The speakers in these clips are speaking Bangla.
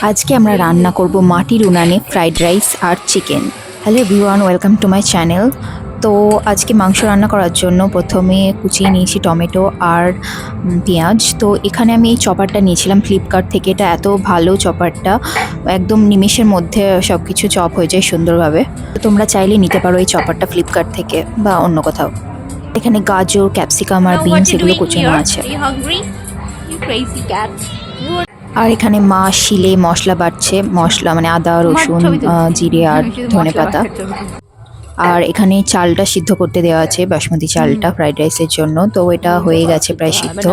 আজকে আমরা রান্না করব মাটির উনানে ফ্রাইড রাইস আর chicken. Hello everyone, welcome to my channel. তো আজকে মাংস রান্না করার জন্য প্রথমে কুচিয়ে নিয়েছি টমেটো আর পেঁয়াজ। তো এখানে আমি এই চপারটা নিয়েছিলাম ফ্লিপকার্ট থেকে। এটা এত ভালো চপারটা, একদম নিমেষের মধ্যে সব কিছু চপ হয়ে যায় সুন্দরভাবে। তো তোমরা চাইলে নিতে পারো এই চপারটা ফ্লিপকার্ট থেকে বা অন্য কোথাও। এখানে গাজর, ক্যাপসিকাম আর বিনস এগুলো কুচানো আছে। আর এখানে মা শিলে মশলা বাটছে, মশলা মানে আদা রসুন জিরে আর ধনেপাতা। আর এখানে চালটা সিদ্ধ করতে দেওয়া আছে, বাসমতি চালটা ফ্রাইড রাইসের জন্য। তো এটা হয়ে গেছে প্রায় সিদ্ধ।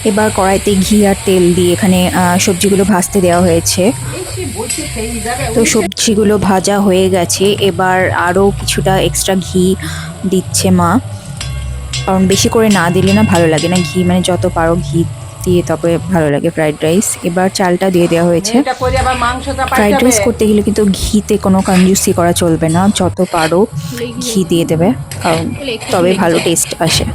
এবার কড়াইতে ঘি আর তেল দিয়ে এখানে সবজিগুলো ভাজতে দেওয়া হয়েছে। তো সবজিগুলো ভাজা হয়ে গেছে, এবার আরও কিছুটা এক্সট্রা ঘি দিচ্ছে মা, কারণ বেশি করে না দিলে না ভালো লাগে না। ঘি মানে যত পারো ঘি দিয়ে তারপরে ভালো লাগে ফ্রাইড রাইস। এবার চালটা দিয়ে দেওয়া হয়েছে। ফ্রাইড রাইস করতে গেলে কিন্তু ঘিতে কোনো কনজুসি করা চলবে না, যত পারো ঘি দিয়ে দেবে, কারণ তবে ভালো টেস্ট আসে।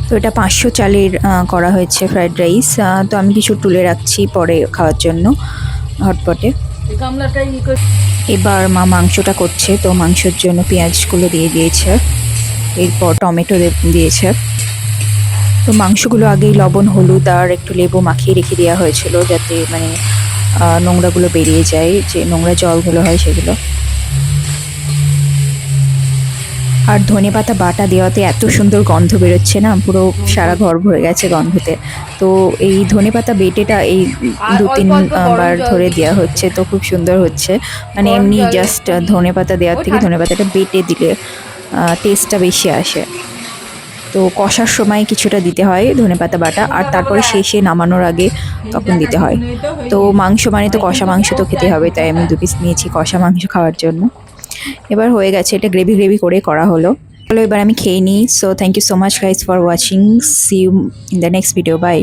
তো এটা 500 চালের করা হয়েছে ফ্রাইড রাইস। তো আমি কিছু তুলে রাখছি পরে খাওয়ার জন্য হটপটে। এবার মা মাংসটা করছে, তো মাংসের জন্য পেঁয়াজগুলো দিয়ে দিয়েছে, এরপর টমেটো দিয়েছে। তো মাংসগুলো আগেই লবণ হলুদ আর একটু লেবু মাখিয়ে রেখে দেওয়া হয়েছিল, যাতে মানে নোংরাগুলো বেরিয়ে যায়, যে নোংরা জলগুলো হয় সেগুলো। আর ধনেপাতা বাটা দেওয়াতে এত সুন্দর গন্ধ বেরোচ্ছে না, পুরো সারা ঘর ভরে গেছে গন্ধতে। তো এই ধনেপাতা বেটেটা এই 2-3 বার ধরে দেওয়া হচ্ছে, তো খুব সুন্দর হচ্ছে। মানে এমনি জাস্ট ধনেপাতা দেওয়ার থেকে ধনেপাতাটা বেটে দিলে টেস্টটা বেশি আসে। তো কষার সময় কিছুটা দিতে হয় ধনেপাতা বাটা, আর তারপরে শেষে নামানোর আগে তখন দিতে হয়। তো মাংস মানে তো কষা মাংস তো খেতে হবে, তাই আমি 2 পিস নিয়েছি কষা মাংস খাওয়ার জন্য। এবার হয়ে গেছে, এটা গ্রেভি গ্রেভি করে করা হলো। এবার আমি খেয়ে নিই। So thank you so much guys for watching. See you in the next video. By.